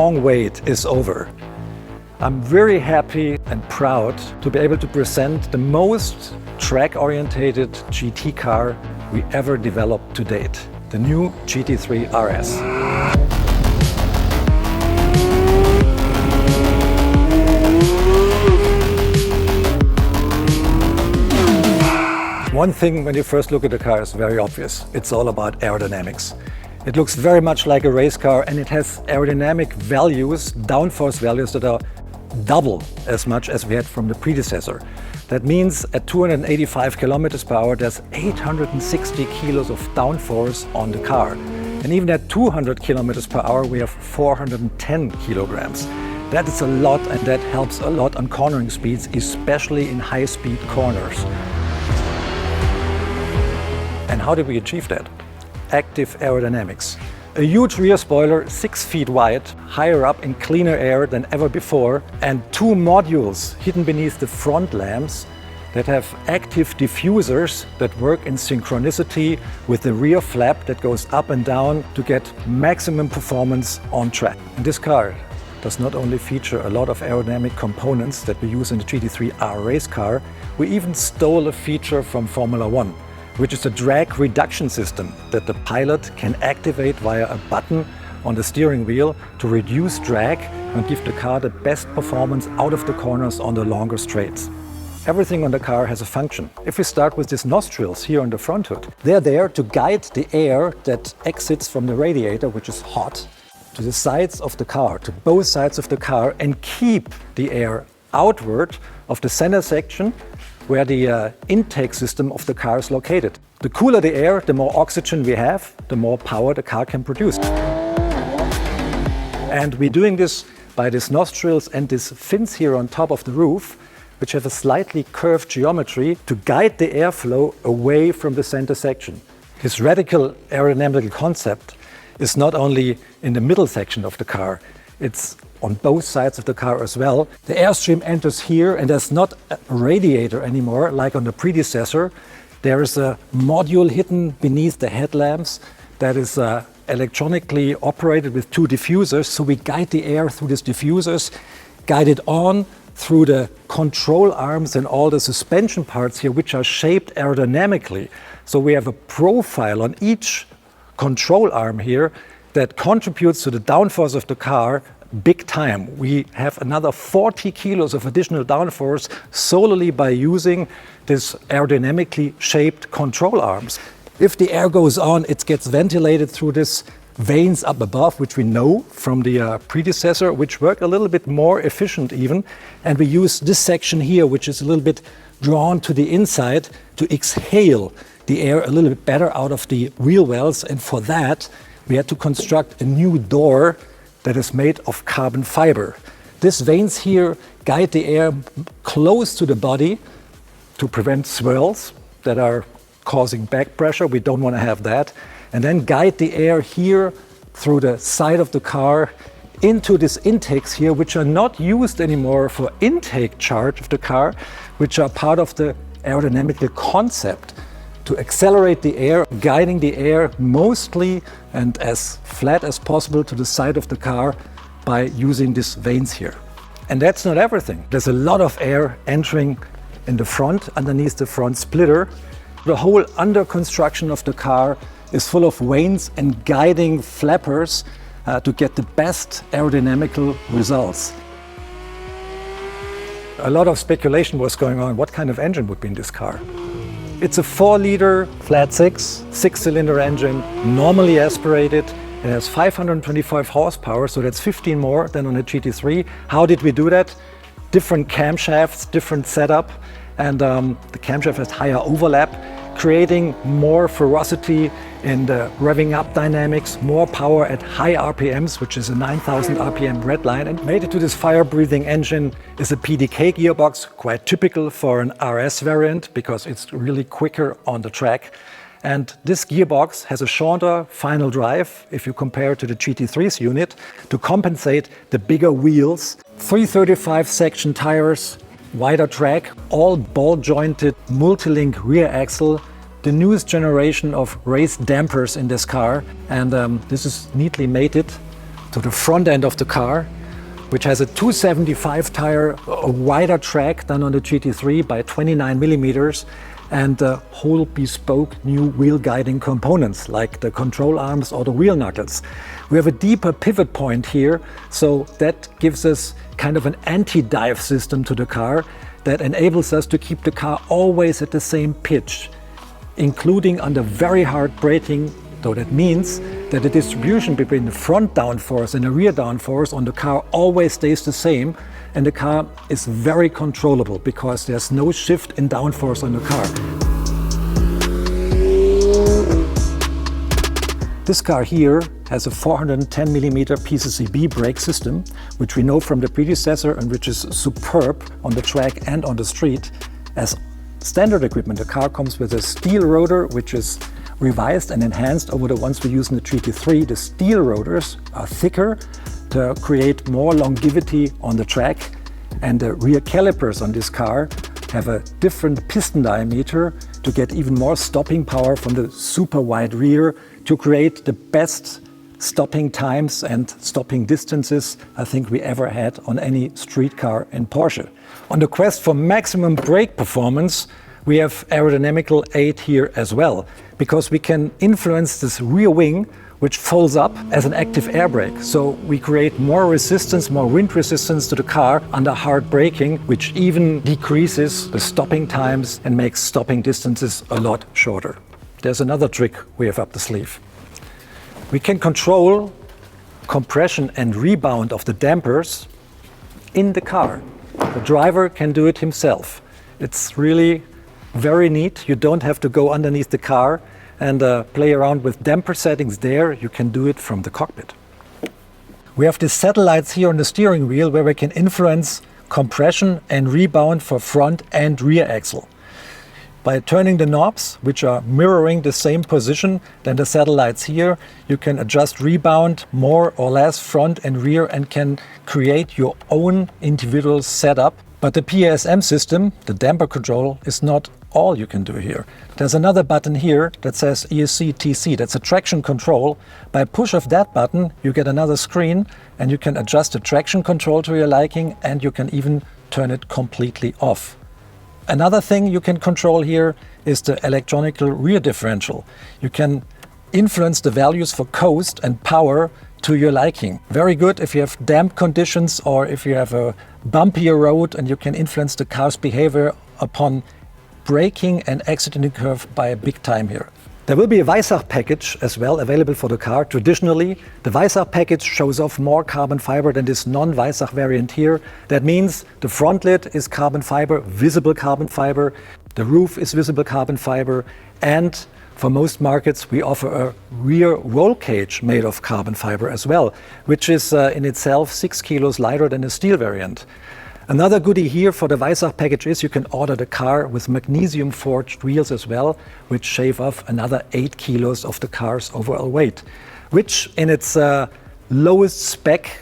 long wait is over. I'm very happy and proud to be able to present the most track-oriented GT car we ever developed to date, the new GT3 RS. One thing when you first look at the car is very obvious. It's all about aerodynamics. It looks very much like a race car, and it has aerodynamic values, downforce values that are double as much as we had from the predecessor. That means at 285 kilometers per hour, there's 860 kilos of downforce on the car. And even at 200 kilometers per hour, we have 410 kilograms. That is a lot, and that helps a lot on cornering speeds, especially in high-speed corners. And how did we achieve that? Active aerodynamics. A huge rear spoiler, 6 feet wide, higher up in cleaner air than ever before, and 2 modules hidden beneath the front lamps that have active diffusers that work in synchronicity with the rear flap that goes up and down to get maximum performance on track. And this car does not only feature a lot of aerodynamic components that we use in the GT3 R race car, we even stole a feature from Formula One, which is a drag reduction system that the pilot can activate via a button on the steering wheel to reduce drag and give the car the best performance out of the corners on the longer straights. Everything on the car has a function. If we start with these nostrils here on the front hood, they're there to guide the air that exits from the radiator, which is hot, to the sides of the car, to both sides of the car, and keep the air outward of the center section where the intake system of the car is located. The cooler the air, the more oxygen we have, the more power the car can produce. And we're doing this by these nostrils and these fins here on top of the roof, which have a slightly curved geometry to guide the airflow away from the center section. This radical aerodynamical concept is not only in the middle section of the car, it's on both sides of the car as well. The airstream enters here, and there's not a radiator anymore like on the predecessor. There is a module hidden beneath the headlamps that is electronically operated with 2 diffusers. So we guide the air through these diffusers, guide it on through the control arms and all the suspension parts here, which are shaped aerodynamically. So we have a profile on each control arm here that contributes to the downforce of the car big time. We have another 40 kilos of additional downforce solely by using this aerodynamically shaped control arms. If the air goes on, it gets ventilated through these vanes up above, which we know from the predecessor, which work a little bit more efficient even. And we use this section here, which is a little bit drawn to the inside, to exhale the air a little bit better out of the wheel wells. And for that, we had to construct a new door that is made of carbon fiber. These vanes here guide the air close to the body to prevent swirls that are causing back pressure. We don't want to have that. And then guide the air here through the side of the car into these intakes here, which are not used anymore for intake charge of the car, which are part of the aerodynamical concept to accelerate the air, guiding the air mostly and as flat as possible to the side of the car by using these vanes here. And that's not everything. There's a lot of air entering in the front, underneath the front splitter. The whole under construction of the car is full of vanes and guiding flappers to get the best aerodynamical results. A lot of speculation was going on what kind of engine would be in this car. It's a 4-liter flat 6-cylinder engine, normally aspirated. It has 525 horsepower, so that's 15 more than on a GT3. How did we do that? Different camshafts, different setup, and the camshaft has higher overlap, creating more ferocity in the revving up dynamics, more power at high RPMs, which is a 9,000 RPM red line. And made it to this fire-breathing engine is a PDK gearbox, quite typical for an RS variant because it's really quicker on the track. And this gearbox has a shorter final drive if you compare it to the GT3's unit to compensate the bigger wheels. 335 section tires, wider track, all ball-jointed multi-link rear axle, the newest generation of race dampers in this car, and this is neatly mated to the front end of the car, which has a 275 tire, a wider track than on the GT3 by 29 millimeters, and whole bespoke new wheel guiding components like the control arms or the wheel knuckles. We have a deeper pivot point here, so that gives us kind of an anti-dive system to the car that enables us to keep the car always at the same pitch, including under very hard braking. So that means that the distribution between the front downforce and the rear downforce on the car always stays the same, and the car is very controllable because there's no shift in downforce on the car. This car here has a 410mm PCCB brake system, which we know from the predecessor and which is superb on the track and on the street. As standard equipment, the car comes with a steel rotor, which is revised and enhanced over the ones we use in the GT3. The steel rotors are thicker to create more longevity on the track, and the rear calipers on this car have a different piston diameter to get even more stopping power from the super wide rear to create the best stopping times and stopping distances I think we ever had on any street car in Porsche. On the quest for maximum brake performance, we have aerodynamical aid here as well, because we can influence this rear wing, which folds up as an active air brake. So we create more resistance, more wind resistance to the car under hard braking, which even decreases the stopping times and makes stopping distances a lot shorter. There's another trick we have up the sleeve. We can control compression and rebound of the dampers in the car. The driver can do it himself. It's really very neat. You don't have to go underneath the car and play around with damper settings there. You can do it from the cockpit. We have these satellites here on the steering wheel where we can influence compression and rebound for front and rear axle. By turning the knobs, which are mirroring the same position than the satellites here, you can adjust rebound more or less front and rear and can create your own individual setup. But the PASM system, the damper control, is not all you can do here. There's another button here that says ESC TC, that's a traction control. By push of that button, you get another screen and you can adjust the traction control to your liking, and you can even turn it completely off. Another thing you can control here is the electronic rear differential. You can influence the values for coast and power to your liking. Very good if you have damp conditions or if you have a bumpier road, and you can influence the car's behavior upon braking and exiting the curve by a big time here. There will be a Weissach package as well available for the car. Traditionally, the Weissach package shows off more carbon fiber than this non-Weissach variant here. That means the front lid is carbon fiber, visible carbon fiber, the roof is visible carbon fiber, and for most markets we offer a rear roll cage made of carbon fiber as well, which is in itself 6 kilos lighter than the steel variant. Another goodie here for the Weissach package is you can order the car with magnesium forged wheels as well, which shave off another 8 kilos of the car's overall weight, which in its lowest spec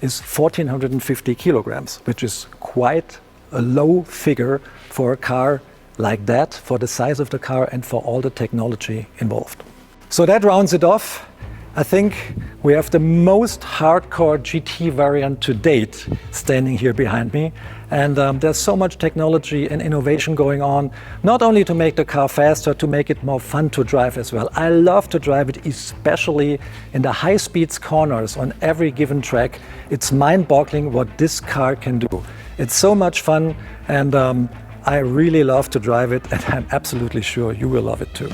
is 1450 kilograms, which is quite a low figure for a car like that, for the size of the car and for all the technology involved. So that rounds it off. I think we have the most hardcore GT variant to date standing here behind me, and there's so much technology and innovation going on, not only to make the car faster, to make it more fun to drive as well. I love to drive it, especially in the high speeds corners on every given track. It's mind-boggling what this car can do. It's so much fun, and I really love to drive it, and I'm absolutely sure you will love it too.